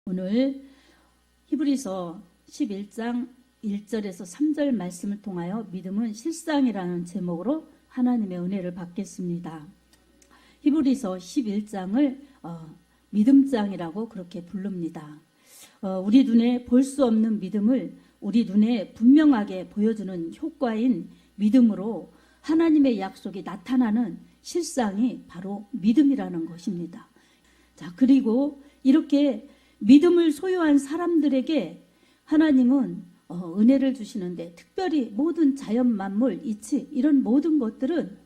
오늘 히브리서 11장 1절에서 3절 말씀을 통하여 믿음은 실상이라는 제목으로 하나님의 은혜를 받겠습니다. 히브리서 11장을 믿음장이라고 그렇게 부릅니다. 우리 눈에 볼 수 없는 믿음을 우리 눈에 분명하게 보여주는 효과인 믿음으로 하나님의 약속이 나타나는 실상이 바로 믿음이라는 것입니다. 자, 그리고 이렇게 믿음을 소유한 사람들에게 하나님은 은혜를 주시는데, 특별히 모든 자연 만물, 이치, 이런 모든 것들은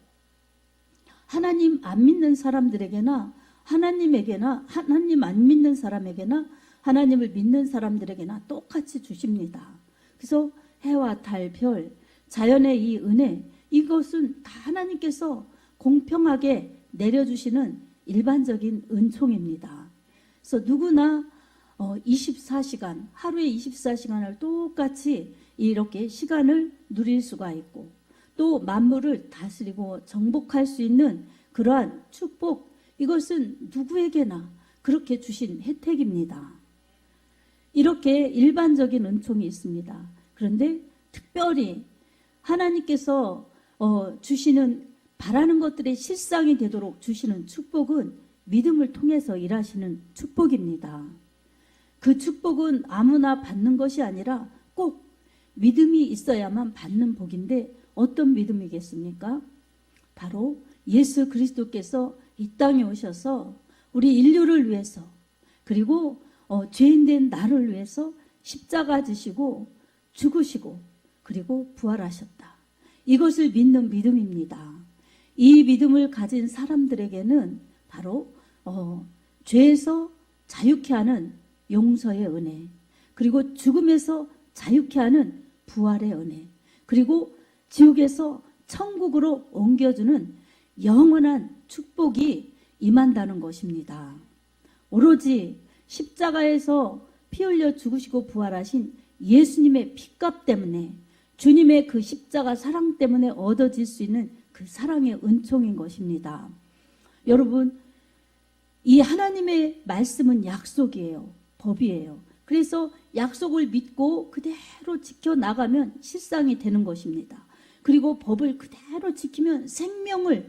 하나님 안 믿는 사람들에게나 하나님에게나, 하나님 안 믿는 사람에게나 하나님을 믿는 사람들에게나 똑같이 주십니다. 그래서 해와 달, 별, 자연의 이 은혜, 이것은 다 하나님께서 공평하게 내려주시는 일반적인 은총입니다. 그래서 누구나 24시간, 하루에 24시간을 똑같이 이렇게 시간을 누릴 수가 있고, 또 만물을 다스리고 정복할 수 있는 그러한 축복, 이것은 누구에게나 그렇게 주신 혜택입니다. 이렇게 일반적인 은총이 있습니다. 그런데 특별히 하나님께서 주시는, 바라는 것들의 실상이 되도록 주시는 축복은 믿음을 통해서 일하시는 축복입니다. 그 축복은 아무나 받는 것이 아니라 꼭 믿음이 있어야만 받는 복인데, 어떤 믿음이겠습니까? 바로 예수 그리스도께서 이 땅에 오셔서 우리 인류를 위해서, 그리고 죄인된 나를 위해서 십자가 지시고 죽으시고 그리고 부활하셨다. 이것을 믿는 믿음입니다. 이 믿음을 가진 사람들에게는 바로 죄에서 자유케 하는 용서의 은혜, 그리고 죽음에서 자유케 하는 부활의 은혜, 그리고 지옥에서 천국으로 옮겨주는 영원한 축복이 임한다는 것입니다. 오로지 십자가에서 피 흘려 죽으시고 부활하신 예수님의 피값 때문에, 주님의 그 십자가 사랑 때문에 얻어질 수 있는 그 사랑의 은총인 것입니다. 여러분, 이 하나님의 말씀은 약속이에요. 법이에요. 그래서 약속을 믿고 그대로 지켜나가면 실상이 되는 것입니다. 그리고 법을 그대로 지키면 생명을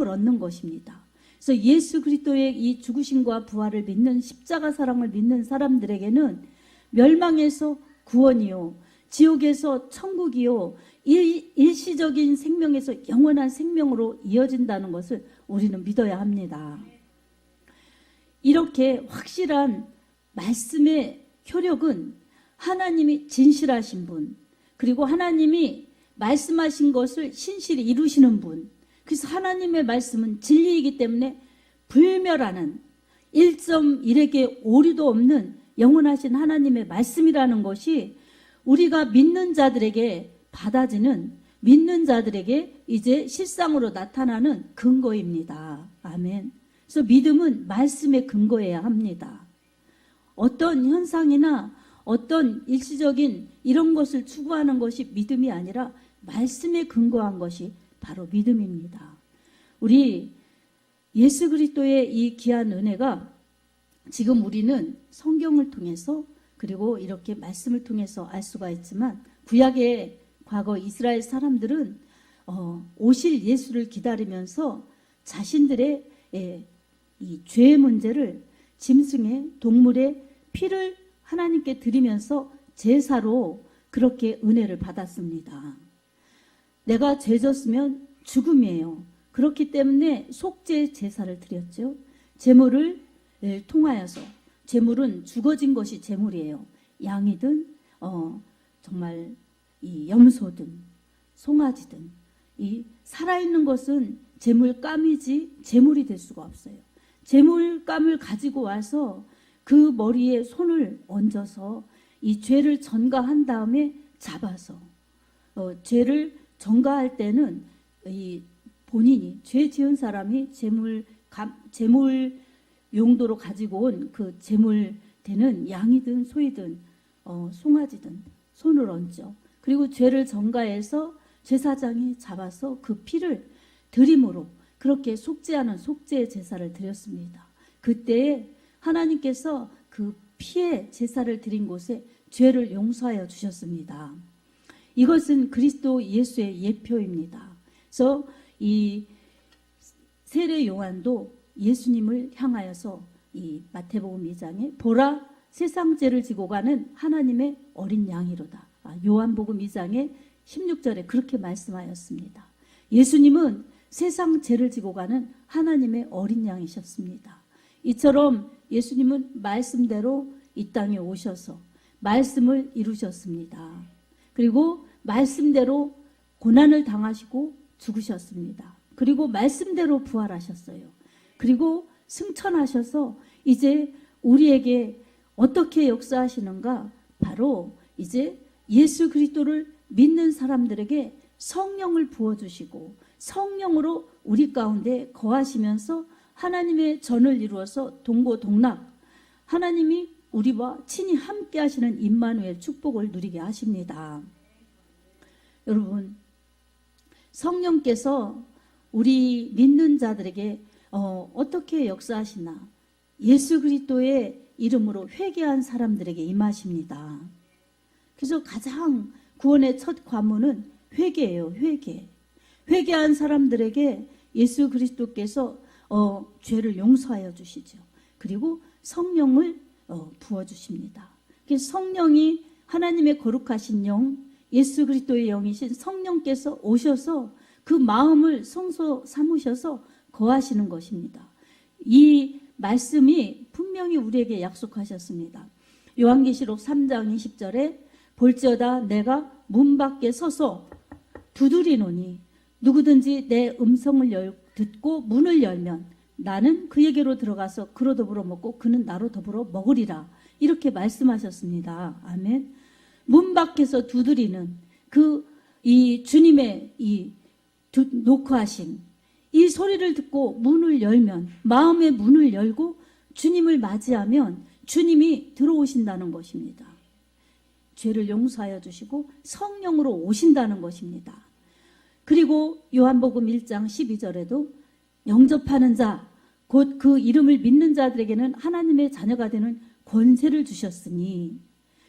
얻는 것입니다. 그래서 예수 그리스도의 이 죽으심과 부활을 믿는, 십자가 사랑을 믿는 사람들에게는 멸망에서 구원이요, 지옥에서 천국이요, 일시적인 생명에서 영원한 생명으로 이어진다는 것을 우리는 믿어야 합니다. 이렇게 확실한 말씀의 효력은 하나님이 진실하신 분, 그리고 하나님이 말씀하신 것을 신실히 이루시는 분, 그래서 하나님의 말씀은 진리이기 때문에 불멸하는 1.1에게 오류도 없는 영원하신 하나님의 말씀이라는 것이 우리가 믿는 자들에게 받아지는, 믿는 자들에게 이제 실상으로 나타나는 근거입니다. 아멘. 그래서 믿음은 말씀에 근거해야 합니다. 어떤 현상이나 어떤 일시적인 이런 것을 추구하는 것이 믿음이 아니라 말씀에 근거한 것이 바로 믿음입니다. 우리 예수 그리스도의 이 귀한 은혜가 지금 우리는 성경을 통해서, 그리고 이렇게 말씀을 통해서 알 수가 있지만, 구약의 과거 이스라엘 사람들은 오실 예수를 기다리면서 자신들의 이 죄의 문제를 짐승의, 동물의 피를 하나님께 드리면서 제사로 그렇게 은혜를 받았습니다. 내가 죄 졌으면 죽음이에요. 그렇기 때문에 속죄 제사를 드렸죠. 제물을 통하여서, 제물은 죽어진 것이 제물이에요. 양이든 정말 이 염소든 송아지든, 이 살아있는 것은 제물감이지 제물이 될 수가 없어요. 제물감을 가지고 와서 그 머리에 손을 얹어서 이 죄를 전가한 다음에 잡아서, 죄를 전가할 때는 이 본인이, 죄 지은 사람이 제물 용도로 가지고 온 그 제물 되는 양이든 소이든 송아지든 손을 얹죠. 그리고 죄를 전가해서 제사장이 잡아서 그 피를 드림으로 그렇게 속죄하는 속죄 제사를 드렸습니다. 그때에 하나님께서 그 피의 제사를 드린 곳에 죄를 용서하여 주셨습니다. 이것은 그리스도 예수의 예표입니다. 그래서 이 세례 요한도 예수님을 향하여서 이 마태복음 2장에 보라 세상 죄를 지고 가는 하나님의 어린 양이로다. 요한복음 2장의 16절에 그렇게 말씀하였습니다. 예수님은 세상 죄를 지고 가는 하나님의 어린 양이셨습니다. 이처럼 예수님은 말씀대로 이 땅에 오셔서 말씀을 이루셨습니다. 그리고 말씀대로 고난을 당하시고 죽으셨습니다. 그리고 말씀대로 부활하셨어요. 그리고 승천하셔서 이제 우리에게 어떻게 역사하시는가? 바로 이제 예수 그리스도를 믿는 사람들에게 성령을 부어주시고 성령으로 우리 가운데 거하시면서 하나님의 전을 이루어서 동고동락 하나님이 우리와 친히 함께 하시는 임마누엘 축복을 누리게 하십니다. 여러분, 성령께서 우리 믿는 자들에게 어떻게 역사하시나? 예수 그리스도의 이름으로 회개한 사람들에게 임하십니다. 그래서 가장 구원의 첫 관문은 회개예요. 회개. 회개한 사람들에게 예수 그리스도께서 죄를 용서하여 주시죠. 그리고 성령을 부어주십니다. 성령이 하나님의 거룩하신 영, 예수 그리스도의 영이신 성령께서 오셔서 그 마음을 성소 삼으셔서 거하시는 것입니다. 이 말씀이 분명히 우리에게 약속하셨습니다. 요한계시록 3장 20절에 볼지어다 내가 문 밖에 서서 두드리노니 누구든지 내 음성을 듣고 문을 열면 나는 그에게로 들어가서 그로 더불어 먹고 그는 나로 더불어 먹으리라. 이렇게 말씀하셨습니다. 아멘. 문 밖에서 두드리는 이 주님의 노크하심, 이 소리를 듣고 문을 열면, 마음의 문을 열고 주님을 맞이하면 주님이 들어오신다는 것입니다. 죄를 용서하여 주시고 성령으로 오신다는 것입니다. 그리고 요한복음 1장 12절에도 영접하는 자, 곧 그 이름을 믿는 자들에게는 하나님의 자녀가 되는 권세를 주셨으니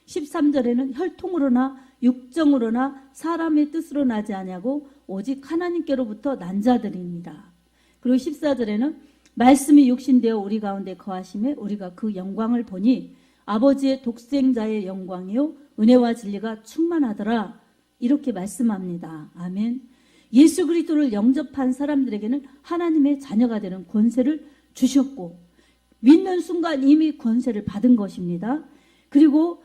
13절에는 혈통으로나 육정으로나 사람의 뜻으로 나지 아니하고 오직 하나님께로부터 난 자들입니다. 그리고 14절에는 말씀이 육신되어 우리 가운데 거하심에 우리가 그 영광을 보니 아버지의 독생자의 영광이요 은혜와 진리가 충만하더라. 이렇게 말씀합니다. 아멘. 예수 그리스도를 영접한 사람들에게는 하나님의 자녀가 되는 권세를 주셨고 믿는 순간 이미 권세를 받은 것입니다. 그리고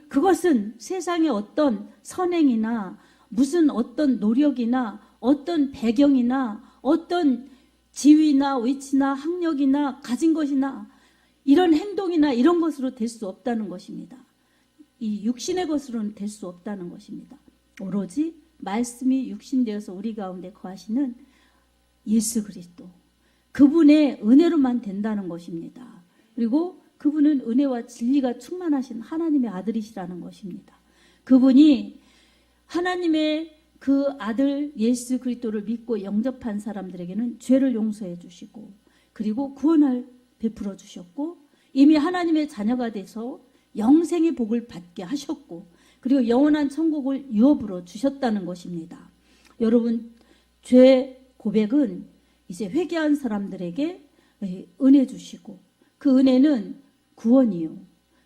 그것은 세상의 어떤 선행이나 무슨 어떤 노력이나 어떤 배경이나 어떤 지위나 위치나 학력이나 가진 것이나 이런 행동이나 이런 것으로 될 수 없다는 것입니다. 이 육신의 것으로는 될 수 없다는 것입니다. 오로지 말씀이 육신되어서 우리 가운데 거하시는 예수 그리스도, 그분의 은혜로만 된다는 것입니다. 그리고 그분은 은혜와 진리가 충만하신 하나님의 아들이시라는 것입니다. 그분이 하나님의 그 아들 예수 그리스도를 믿고 영접한 사람들에게는 죄를 용서해 주시고 그리고 구원을 베풀어 주셨고 이미 하나님의 자녀가 돼서 영생의 복을 받게 하셨고 그리고 영원한 천국을 유업으로 주셨다는 것입니다. 여러분, 죄 고백은 이제 회개한 사람들에게 은혜 주시고 그 은혜는 구원이요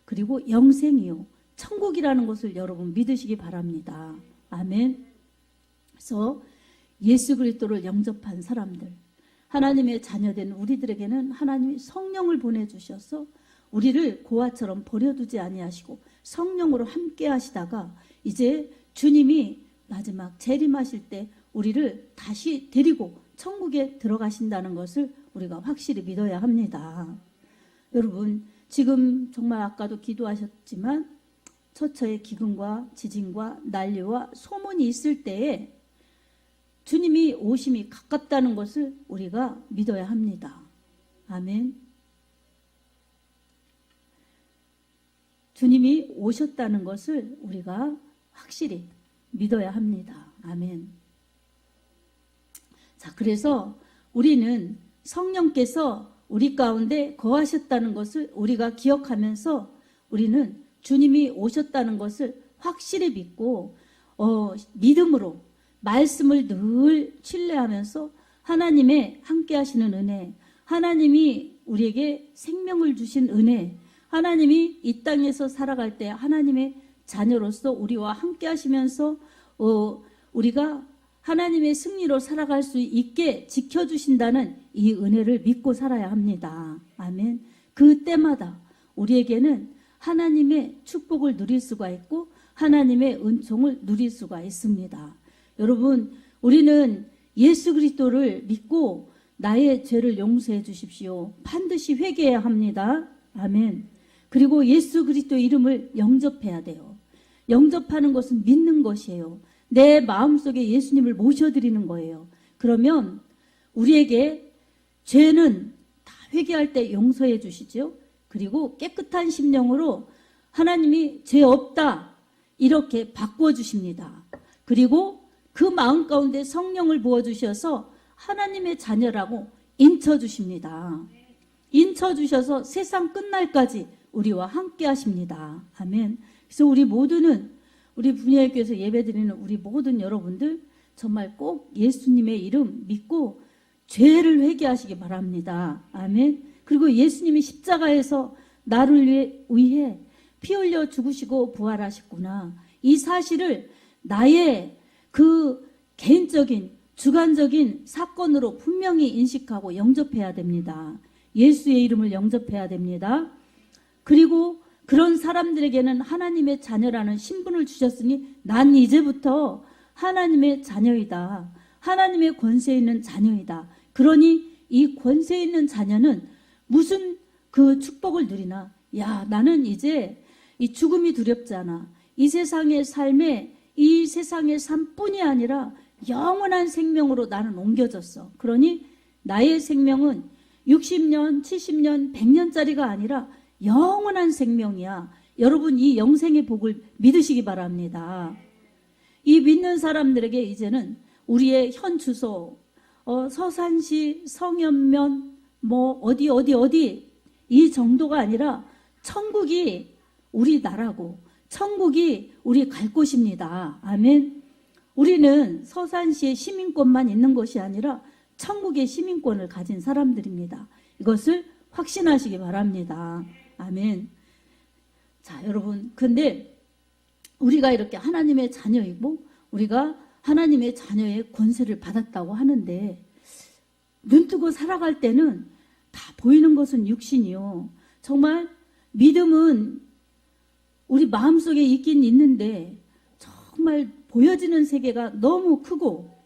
그리고 영생이요 천국이라는 것을 여러분 믿으시기 바랍니다. 아멘. 그래서 예수 그리스도를 영접한 사람들, 하나님의 자녀된 우리들에게는 하나님이 성령을 보내주셔서 우리를 고아처럼 버려두지 아니하시고 성령으로 함께 하시다가 이제 주님이 마지막 재림하실 때 우리를 다시 데리고 천국에 들어가신다는 것을 우리가 확실히 믿어야 합니다. 여러분, 지금 정말 아까도 기도하셨지만 처처의 기근과 지진과 난리와 소문이 있을 때에 주님이 오심이 가깝다는 것을 우리가 믿어야 합니다. 아멘. 주님이 오셨다는 것을 우리가 확실히 믿어야 합니다. 아멘. 자, 그래서 우리는 성령께서 우리 가운데 거하셨다는 것을 우리가 기억하면서 우리는 주님이 오셨다는 것을 확실히 믿고 믿음으로 말씀을 늘 신뢰하면서 하나님의 함께 하시는 은혜, 하나님이 우리에게 생명을 주신 은혜, 하나님이 이 땅에서 살아갈 때 하나님의 자녀로서 우리와 함께 하시면서 우리가 하나님의 승리로 살아갈 수 있게 지켜주신다는 이 은혜를 믿고 살아야 합니다. 아멘. 그때마다 우리에게는 하나님의 축복을 누릴 수가 있고 하나님의 은총을 누릴 수가 있습니다. 여러분, 우리는 예수 그리스도를 믿고 나의 죄를 용서해 주십시오. 반드시 회개해야 합니다. 아멘. 그리고 예수 그리스도 이름을 영접해야 돼요. 영접하는 것은 믿는 것이에요. 내 마음속에 예수님을 모셔드리는 거예요. 그러면 우리에게 죄는 다 회개할 때 용서해 주시죠. 그리고 깨끗한 심령으로 하나님이 죄 없다 이렇게 바꿔주십니다. 그리고 그 마음 가운데 성령을 부어주셔서 하나님의 자녀라고 인쳐주십니다. 인쳐주셔서 세상 끝날까지 우리와 함께 하십니다. 아멘. 그래서 우리 모두는 우리 분야교회에서 예배드리는 우리 모든 여러분들 정말 꼭 예수님의 이름 믿고 죄를 회개하시기 바랍니다. 아멘. 그리고 예수님이 십자가에서 나를 위해 피 흘려 죽으시고 부활하셨구나. 이 사실을 나의 그 개인적인 주관적인 사건으로 분명히 인식하고 영접해야 됩니다. 예수의 이름을 영접해야 됩니다. 그리고 그런 사람들에게는 하나님의 자녀라는 신분을 주셨으니 난 이제부터 하나님의 자녀이다. 하나님의 권세 있는 자녀이다. 그러니 이 권세 있는 자녀는 무슨 그 축복을 누리나? 야, 나는 이제 이 죽음이 두렵지 않아. 이 세상의 삶에 이 세상의 삶뿐이 아니라 영원한 생명으로 나는 옮겨졌어. 그러니 나의 생명은 60년, 70년, 100년짜리가 아니라 영원한 생명이야. 여러분 이 영생의 복을 믿으시기 바랍니다. 이 믿는 사람들에게 이제는 우리의 현 주소, 서산시, 성현면, 어디 이 정도가 아니라 천국이 우리 나라고 천국이 우리 갈 곳입니다. 아멘. 우리는 서산시의 시민권만 있는 것이 아니라 천국의 시민권을 가진 사람들입니다. 이것을 확신하시기 바랍니다. 아멘. 자, 여러분, 근데 우리가 이렇게 하나님의 자녀이고 우리가 하나님의 자녀의 권세를 받았다고 하는데 눈뜨고 살아갈 때는 다 보이는 것은 육신이요. 정말 믿음은 우리 마음속에 있긴 있는데 정말 보여지는 세계가 너무 크고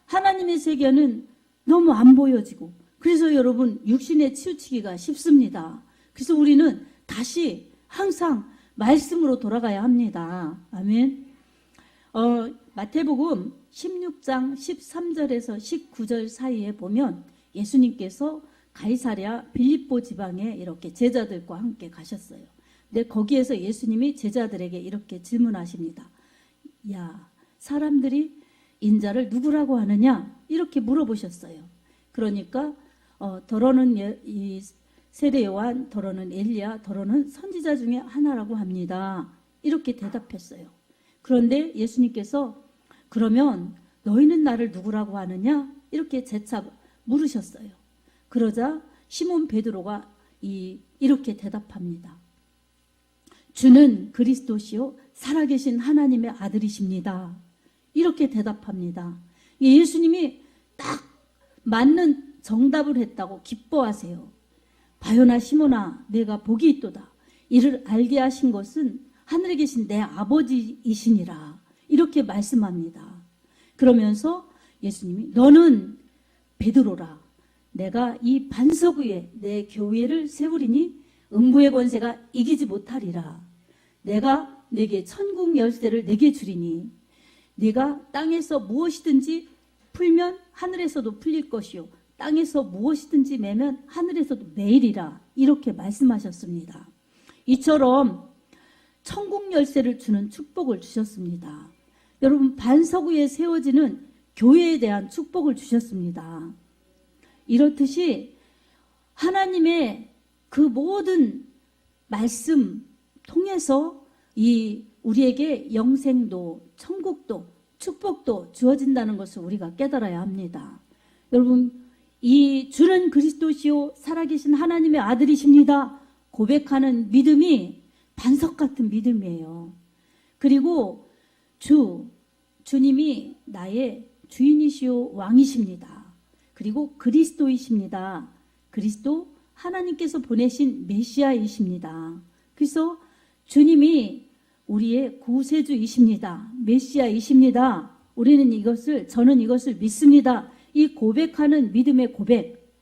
하나님의 세계는 너무 안 보여지고 그래서 여러분 육신에 치우치기가 쉽습니다. 그래서 우리는 다시 항상 말씀으로 돌아가야 합니다. 아멘. 마태복음 16장 13절에서 19절 사이에 보면 예수님께서 가이사랴 빌립보 지방에 이렇게 제자들과 함께 가셨어요. 근데 거기에서 예수님이 제자들에게 이렇게 질문하십니다. 야, 사람들이 인자를 누구라고 하느냐? 이렇게 물어보셨어요. 그러니까 더러는 이 세례 요한, 더러는 엘리야, 더러는 선지자 중에 하나라고 합니다. 이렇게 대답했어요. 그런데 예수님께서 그러면 너희는 나를 누구라고 하느냐? 이렇게 재차 물으셨어요. 그러자 시몬 베드로가 이렇게 대답합니다. 주는 그리스도시요 살아계신 하나님의 아들이십니다. 이렇게 대답합니다. 예수님이 딱 맞는 정답을 했다고 기뻐하세요. 바요나 시몬아 내가 복이 있도다. 이를 알게 하신 것은 하늘에 계신 내 아버지이시니라. 이렇게 말씀합니다. 그러면서 예수님이 너는 베드로라. 내가 이 반석 위에 내 교회를 세우리니 음부의 권세가 이기지 못하리라. 내가 네게 천국 열쇠를 내게 주리니 네가 땅에서 무엇이든지 풀면 하늘에서도 풀릴 것이요 땅에서 무엇이든지 매면 하늘에서도 매이리라. 이렇게 말씀하셨습니다. 이처럼 천국 열쇠를 주는 축복을 주셨습니다. 여러분 반석 위에 세워지는 교회에 대한 축복을 주셨습니다. 이렇듯이 하나님의 그 모든 말씀, 통해서 이 우리에게 영생도 천국도 축복도 주어진다는 것을 우리가 깨달아야 합니다. 여러분, 이 주는 그리스도시요 살아계신 하나님의 아들이십니다 고백하는 믿음이 반석 같은 믿음이에요. 그리고 주님이 나의 주인이시요 왕이십니다. 그리고 그리스도이십니다. 그리스도 하나님께서 보내신 메시아이십니다. 그래서 주님이 우리의 구세주이십니다. 메시아이십니다. 저는 이것을 믿습니다. 이 고백하는 믿음의 고백,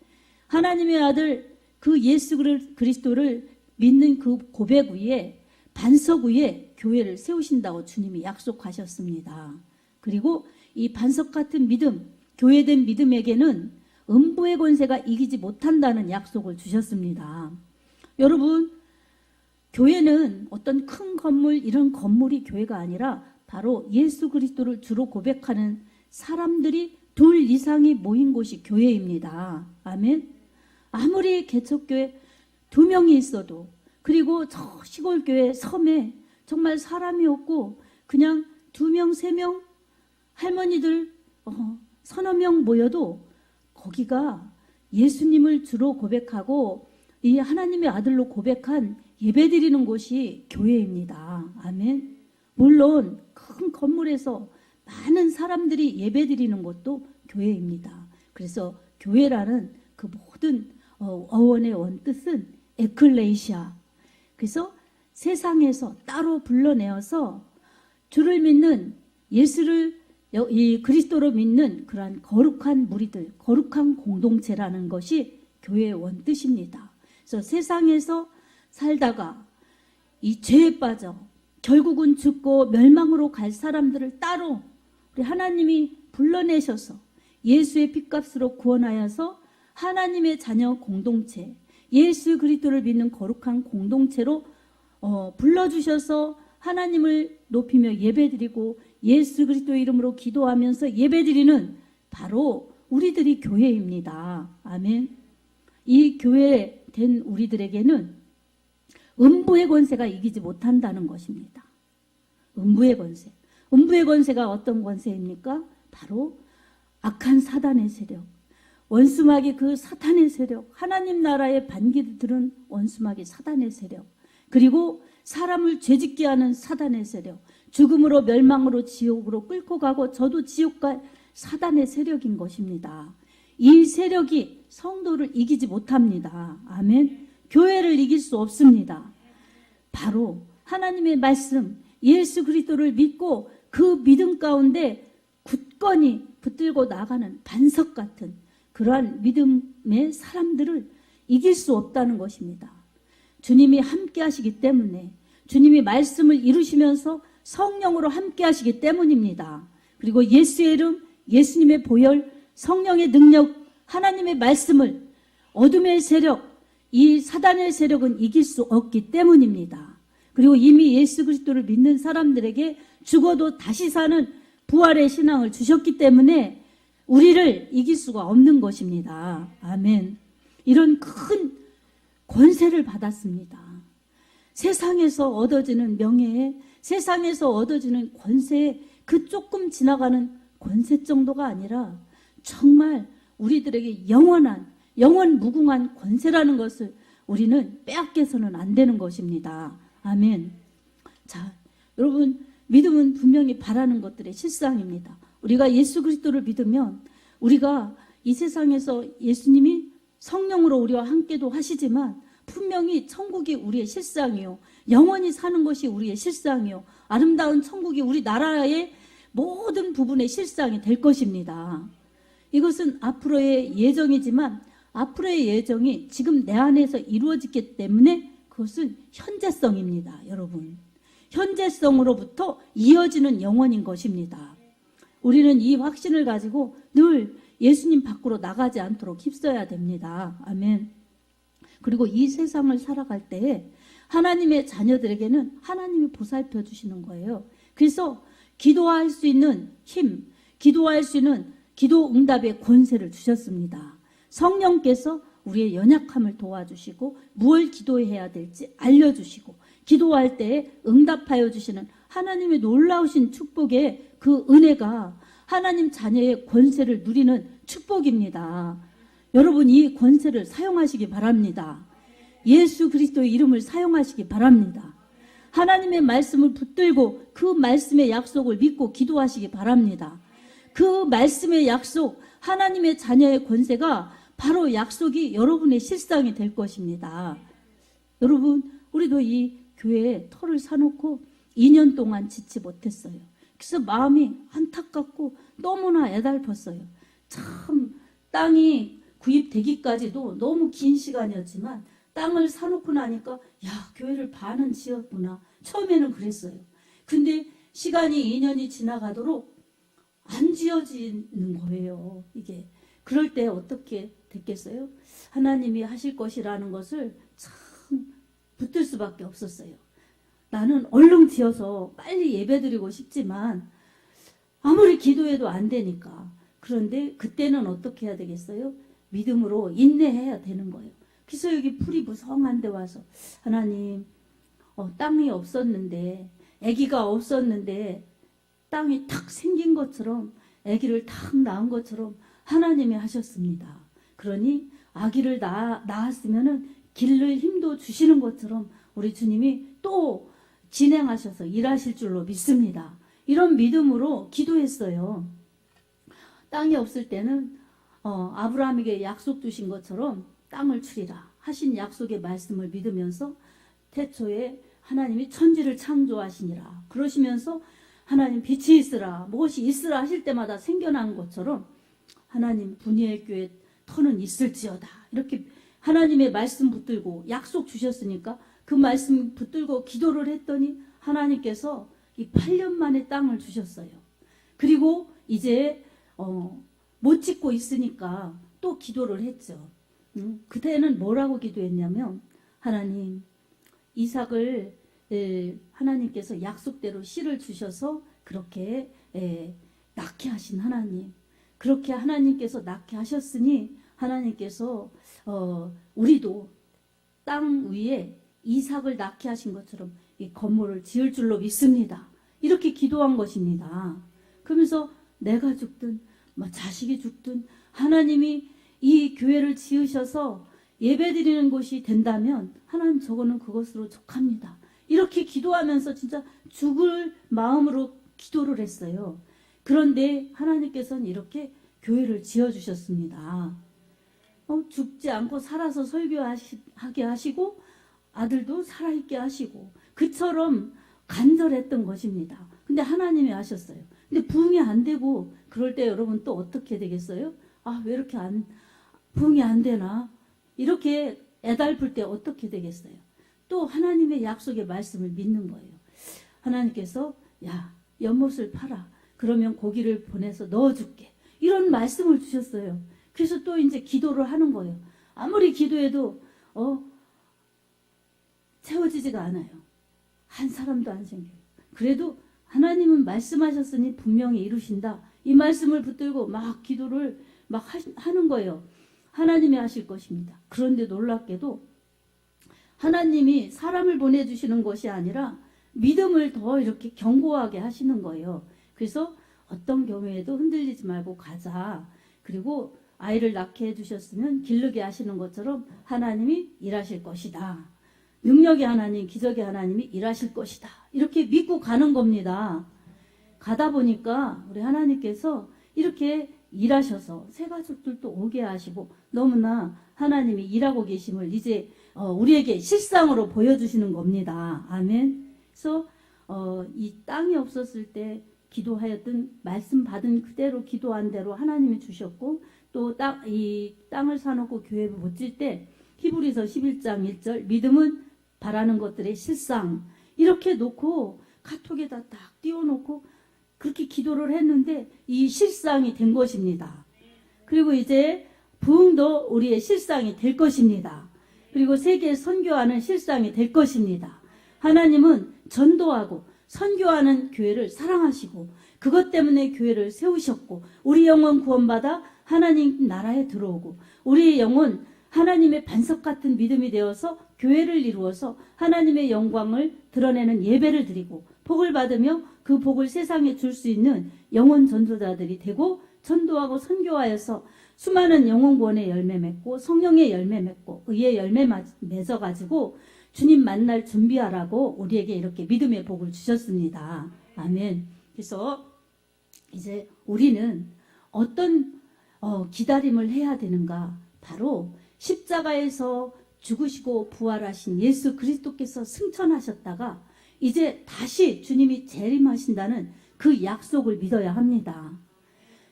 하나님의 아들 그 예수 그리스도를 믿는 그 고백 위에, 반석 위에 교회를 세우신다고 주님이 약속하셨습니다. 그리고 이 반석 같은 믿음, 교회된 믿음에게는 음부의 권세가 이기지 못한다는 약속을 주셨습니다. 여러분, 교회는 어떤 큰 건물, 이런 건물이 교회가 아니라 바로 예수 그리스도를 주로 고백하는 사람들이 둘 이상이 모인 곳이 교회입니다. 아멘. 아무리 개척교회 2명이 있어도, 그리고 저 시골교회 섬에 정말 사람이 없고 그냥 2명, 3명 할머니들 서너 명 모여도 거기가 예수님을 주로 고백하고 이 하나님의 아들로 고백한 예배드리는 곳이 교회입니다. 아멘. 물론 큰 건물에서 많은 사람들이 예배드리는 곳도 교회입니다. 그래서 교회라는 그 모든 어원의 원뜻은 에클레시아. 그래서 세상에서 따로 불러내어서 주를 믿는 이 그리스도로 믿는 그러한 거룩한 무리들, 거룩한 공동체라는 것이 교회의 원뜻입니다. 그래서 세상에서 살다가 이 죄에 빠져 결국은 죽고 멸망으로 갈 사람들을 따로 우리 하나님이 불러내셔서 예수의 핏값으로 구원하여서 하나님의 자녀 공동체, 예수 그리스도를 믿는 거룩한 공동체로 불러주셔서 하나님을 높이며 예배드리고 예수 그리스도의 이름으로 기도하면서 예배드리는 바로 우리들이 교회입니다. 아멘. 이 교회 된 우리들에게는 음부의 권세가 이기지 못한다는 것입니다. 음부의 권세. 음부의 권세가 어떤 권세입니까? 바로 악한 사단의 세력, 원수마귀 그 사탄의 세력, 하나님 나라의 반기를 들은 원수마귀 사단의 세력, 그리고 사람을 죄짓게 하는 사단의 세력, 죽음으로 멸망으로 지옥으로 끌고 가고 저도 지옥 갈 사단의 세력인 것입니다. 이 세력이 성도를 이기지 못합니다. 아멘. 교회를 이길 수 없습니다. 바로 하나님의 말씀, 예수 그리스도를 믿고 그 믿음 가운데 굳건히 붙들고 나가는 반석 같은 그러한 믿음의 사람들을 이길 수 없다는 것입니다. 주님이 함께 하시기 때문에, 주님이 말씀을 이루시면서 성령으로 함께 하시기 때문입니다. 그리고 예수의 이름, 예수님의 보혈, 성령의 능력, 하나님의 말씀을 어둠의 세력, 이 사단의 세력은 이길 수 없기 때문입니다. 그리고 이미 예수 그리스도를 믿는 사람들에게 죽어도 다시 사는 부활의 신앙을 주셨기 때문에 우리를 이길 수가 없는 것입니다. 아멘. 이런 큰 권세를 받았습니다. 세상에서 얻어지는 명예에, 세상에서 얻어지는 권세에 그 조금 지나가는 권세 정도가 아니라 정말 우리들에게 영원 무궁한 권세라는 것을 우리는 빼앗겨서는 안 되는 것입니다. 아멘. 자, 여러분, 믿음은 분명히 바라는 것들의 실상입니다. 우리가 예수 그리스도를 믿으면 우리가 이 세상에서 예수님이 성령으로 우리와 함께도 하시지만 분명히 천국이 우리의 실상이요, 영원히 사는 것이 우리의 실상이요, 아름다운 천국이 우리 나라의 모든 부분의 실상이 될 것입니다. 이것은 앞으로의 예정이지만 앞으로의 예정이 지금 내 안에서 이루어지기 때문에 그것은 현재성입니다. 여러분, 현재성으로부터 이어지는 영원인 것입니다. 우리는 이 확신을 가지고 늘 예수님 밖으로 나가지 않도록 힘써야 됩니다. 아멘. 그리고 이 세상을 살아갈 때에 하나님의 자녀들에게는 하나님이 보살펴 주시는 거예요. 그래서 기도할 수 있는 힘, 기도할 수 있는 기도 응답의 권세를 주셨습니다. 성령께서 우리의 연약함을 도와주시고 무엇을 기도해야 될지 알려주시고 기도할 때 응답하여 주시는 하나님의 놀라우신 축복의 그 은혜가 하나님 자녀의 권세를 누리는 축복입니다. 여러분, 이 권세를 사용하시기 바랍니다. 예수 그리스도의 이름을 사용하시기 바랍니다. 하나님의 말씀을 붙들고 그 말씀의 약속을 믿고 기도하시기 바랍니다. 그 말씀의 약속, 하나님의 자녀의 권세가 바로 약속이 여러분의 실상이 될 것입니다. 여러분, 우리도 이 교회에 터를 사놓고 2년 동안 짓지 못했어요. 그래서 마음이 안타깝고 너무나 애달팠어요. 참 땅이 구입되기까지도 너무 긴 시간이었지만 땅을 사놓고 나니까 야, 교회를 반은 지었구나. 처음에는 그랬어요. 근데 시간이 2년이 지나가도록 안 지어지는 거예요. 이게 그럴 때 어떻게 됐겠어요? 하나님이 하실 것이라는 것을 참 붙들 수밖에 없었어요. 나는 얼른 지어서 빨리 예배드리고 싶지만 아무리 기도해도 안 되니까. 그런데 그때는 어떻게 해야 되겠어요? 믿음으로 인내해야 되는 거예요. 그래서 여기 풀이 무성한 데 와서 하나님, 땅이 없었는데, 아기가 없었는데 땅이 탁 생긴 것처럼, 아기를 탁 낳은 것처럼 하나님이 하셨습니다. 그러니 아기를 낳았으면은 기를 힘도 주시는 것처럼 우리 주님이 또 진행하셔서 일하실 줄로 믿습니다. 이런 믿음으로 기도했어요. 땅이 없을 때는 아브라함에게 약속 주신 것처럼 땅을 주리라 하신 약속의 말씀을 믿으면서 태초에 하나님이 천지를 창조하시니라 그러시면서 하나님 빛이 있으라 무엇이 있으라 하실 때마다 생겨난 것처럼 하나님 분이엘 교회 터는 있을지어다 이렇게 하나님의 말씀 붙들고 약속 주셨으니까 그 말씀 붙들고 기도를 했더니 하나님께서 이 8년 만에 땅을 주셨어요. 그리고 이제 못 짓고 있으니까 또 기도를 했죠. 그때는 뭐라고 기도했냐면 하나님 이삭을 하나님께서 약속대로 씨를 주셔서 그렇게 낳게 하신 하나님 그렇게 하나님께서 낳게 하셨으니 하나님께서 우리도 땅 위에 이삭을 낳게 하신 것처럼 이 건물을 지을 줄로 믿습니다. 이렇게 기도한 것입니다. 그러면서 내가 죽든 자식이 죽든 하나님이 이 교회를 지으셔서 예배드리는 곳이 된다면 하나님 저거는 그것으로 족합니다. 이렇게 기도하면서 진짜 죽을 마음으로 기도를 했어요. 그런데 하나님께서는 이렇게 교회를 지어주셨습니다. 죽지 않고 살아서 설교하게 하시고 아들도 살아있게 하시고 그처럼 간절했던 것입니다. 근데 하나님이 하셨어요. 근데 부응이 안 되고 그럴 때 여러분 또 어떻게 되겠어요? 왜 이렇게 부응이 안 되나? 이렇게 애달플 때 어떻게 되겠어요? 또 하나님의 약속의 말씀을 믿는 거예요. 하나님께서 야 연못을 팔아. 그러면 고기를 보내서 넣어줄게. 이런 말씀을 주셨어요. 그래서 또 이제 기도를 하는 거예요. 아무리 기도해도 채워지지가 않아요. 한 사람도 안 생겨요. 그래도 하나님은 말씀하셨으니 분명히 이루신다. 이 말씀을 붙들고 막 기도를 막 하는 거예요. 하나님이 하실 것입니다. 그런데 놀랍게도 하나님이 사람을 보내주시는 것이 아니라 믿음을 더 이렇게 견고하게 하시는 거예요. 그래서 어떤 경우에도 흔들리지 말고 가자. 그리고 아이를 낳게 해주셨으면 기르게 하시는 것처럼 하나님이 일하실 것이다. 능력의 하나님, 기적의 하나님이 일하실 것이다. 이렇게 믿고 가는 겁니다. 가다 보니까 우리 하나님께서 이렇게 일하셔서 새 가족들도 오게 하시고 너무나 하나님이 일하고 계심을 이제 우리에게 실상으로 보여주시는 겁니다. 아멘. 그래서 이 땅이 없었을 때 기도하였던 말씀 받은 그대로 기도한 대로 하나님이 주셨고 또 이 땅을 사놓고 교회를 못 질 때 히브리서 11장 1절 믿음은 바라는 것들의 실상 이렇게 놓고 카톡에다 딱 띄워놓고 그렇게 기도를 했는데 이 실상이 된 것입니다. 그리고 이제 부흥도 우리의 실상이 될 것입니다. 그리고 세계 선교하는 실상이 될 것입니다. 하나님은 전도하고 선교하는 교회를 사랑하시고 그것 때문에 교회를 세우셨고 우리 영혼 구원받아 하나님 나라에 들어오고 우리의 영혼 하나님의 반석 같은 믿음이 되어서 교회를 이루어서 하나님의 영광을 드러내는 예배를 드리고 복을 받으며 그 복을 세상에 줄 수 있는 영혼 전도자들이 되고 전도하고 선교하여서 수많은 영혼 구원의 열매 맺고 성령의 열매 맺고 의의 열매 맺어가지고 주님 만날 준비하라고 우리에게 이렇게 믿음의 복을 주셨습니다. 아멘. 그래서 이제 우리는 어떤 기다림을 해야 되는가? 바로 십자가에서 죽으시고 부활하신 예수 그리스도께서 승천하셨다가 이제 다시 주님이 재림하신다는 그 약속을 믿어야 합니다.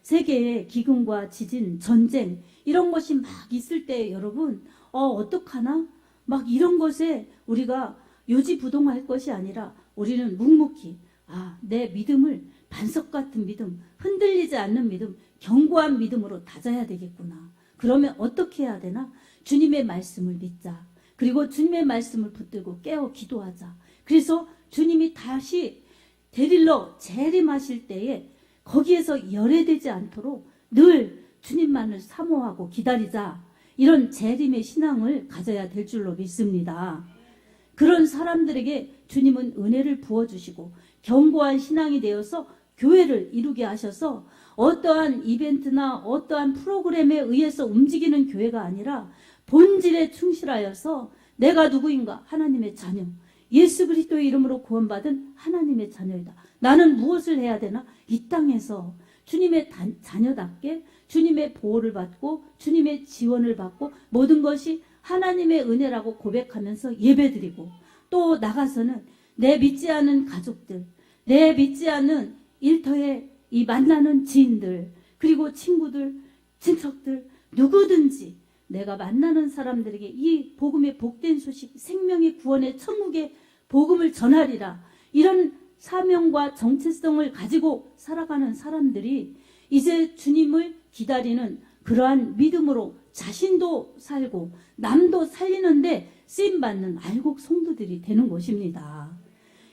세계에 기근과 지진, 전쟁 이런 것이 막 있을 때 여러분 어떡하나? 막 이런 것에 우리가 요지부동할 것이 아니라 우리는 묵묵히 내 믿음을 반석 같은 믿음, 흔들리지 않는 믿음, 견고한 믿음으로 다져야 되겠구나. 그러면 어떻게 해야 되나? 주님의 말씀을 믿자. 그리고 주님의 말씀을 붙들고 깨어 기도하자. 그래서 주님이 다시 데리러 재림하실 때에 거기에서 열애되지 않도록 늘 주님만을 사모하고 기다리자. 이런 재림의 신앙을 가져야 될 줄로 믿습니다. 그런 사람들에게 주님은 은혜를 부어주시고 견고한 신앙이 되어서 교회를 이루게 하셔서 어떠한 이벤트나 어떠한 프로그램에 의해서 움직이는 교회가 아니라 본질에 충실하여서 내가 누구인가? 하나님의 자녀. 예수 그리스도의 이름으로 구원받은 하나님의 자녀이다. 나는 무엇을 해야 되나? 이 땅에서 주님의 자녀답게 주님의 보호를 받고 주님의 지원을 받고 모든 것이 하나님의 은혜라고 고백하면서 예배드리고 또 나가서는 내 믿지 않은 가족들, 내 믿지 않은 일터에 이 만나는 지인들 그리고 친구들, 친척들 누구든지 내가 만나는 사람들에게 이 복음의 복된 소식, 생명의 구원의 천국의 복음을 전하리라. 이런 사명과 정체성을 가지고 살아가는 사람들이 이제 주님을 기다리는 그러한 믿음으로 자신도 살고 남도 살리는데 쓰임받는 알곡 성도들이 되는 것입니다.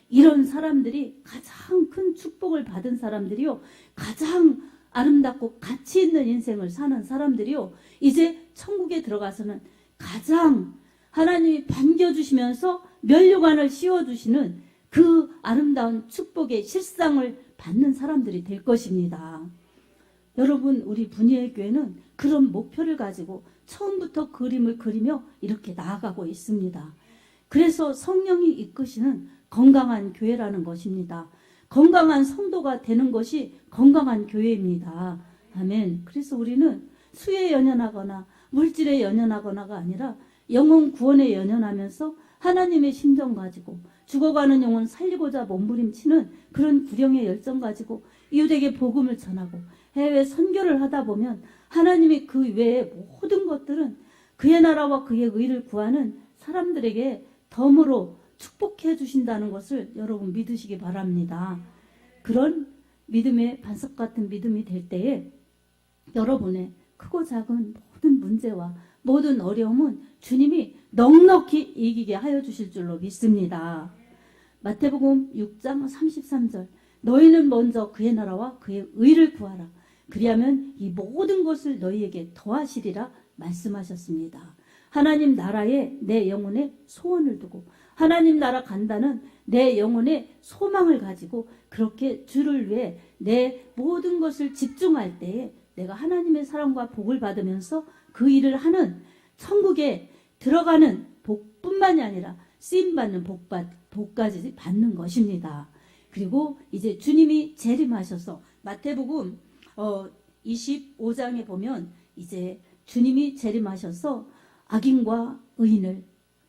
이런 사람들이 가장 큰 축복을 받은 사람들이요. 가장 아름답고 가치 있는 인생을 사는 사람들이요. 이제 천국에 들어가서는 가장 하나님이 반겨주시면서 면류관을 씌워주시는 그 아름다운 축복의 실상을 받는 사람들이 될 것입니다. 여러분, 우리 분이엘 교회는 그런 목표를 가지고 처음부터 그림을 그리며 이렇게 나아가고 있습니다. 그래서 성령이 이끄시는 건강한 교회라는 것입니다. 건강한 성도가 되는 것이 건강한 교회입니다. 아멘. 그래서 우리는 수에 연연하거나 물질에 연연하거나가 아니라 영혼 구원에 연연하면서 하나님의 심정 가지고 죽어가는 영혼 살리고자 몸부림치는 그런 구령의 열정 가지고 이웃에게 복음을 전하고 해외 선교를 하다 보면 하나님이 그 외의 모든 것들은 그의 나라와 그의 의를 구하는 사람들에게 덤으로 축복해 주신다는 것을 여러분 믿으시기 바랍니다. 그런 믿음의 반석 같은 믿음이 될 때에 여러분의 크고 작은 모든 문제와 모든 어려움은 주님이 넉넉히 이기게 하여 주실 줄로 믿습니다. 마태복음 6장 33절 너희는 먼저 그의 나라와 그의 의를 구하라. 그리하면 이 모든 것을 너희에게 더하시리라 말씀하셨습니다. 하나님 나라에 내 영혼에 소원을 두고 하나님 나라 간다는 내 영혼의 소망을 가지고 그렇게 주를 위해 내 모든 것을 집중할 때에 내가 하나님의 사랑과 복을 받으면서 그 일을 하는 천국에 들어가는 복뿐만이 아니라 쓰임받는 복까지 받는 것입니다. 그리고 이제 주님이 재림하셔서 마태복음 25장에 보면 이제 주님이 재림하셔서 악인과 의인을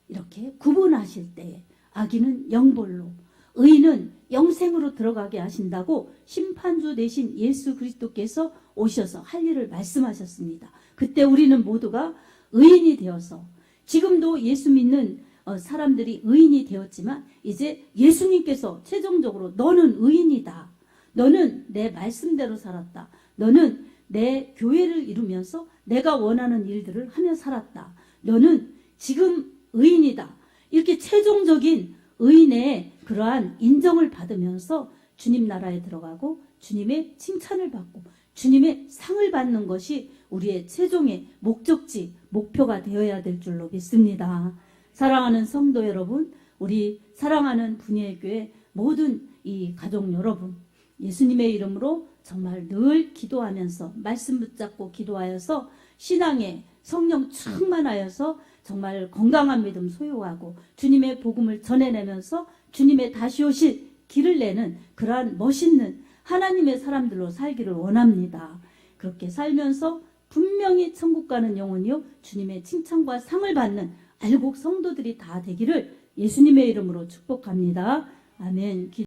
이렇게 구분하실 때에 악인은 영벌로 의인은 영생으로 들어가게 하신다고 심판주 되신 예수 그리스도께서 오셔서 할 일을 말씀하셨습니다. 그때 우리는 모두가 의인이 되어서 지금도 예수 믿는 사람들이 의인이 되었지만 이제 예수님께서 최종적으로 너는 의인이다. 너는 내 말씀대로 살았다. 너는 내 교회를 이루면서 내가 원하는 일들을 하며 살았다. 너는 지금 의인이다. 이렇게 최종적인 의인의 그러한 인정을 받으면서 주님 나라에 들어가고 주님의 칭찬을 받고 주님의 상을 받는 것이 우리의 최종의 목적지, 목표가 되어야 될 줄로 믿습니다. 사랑하는 성도 여러분, 우리 사랑하는 분이의 교회 모든 이 가족 여러분, 예수님의 이름으로 정말 늘 기도하면서 말씀 붙잡고 기도하여서 신앙에 성령 충만하여서 정말 건강한 믿음 소유하고 주님의 복음을 전해내면서 주님의 다시 오실 길을 내는 그러한 멋있는 하나님의 사람들로 살기를 원합니다. 그렇게 살면서 분명히 천국 가는 영혼이요 주님의 칭찬과 상을 받는 알곡 성도들이 다 되기를 예수님의 이름으로 축복합니다. 아멘.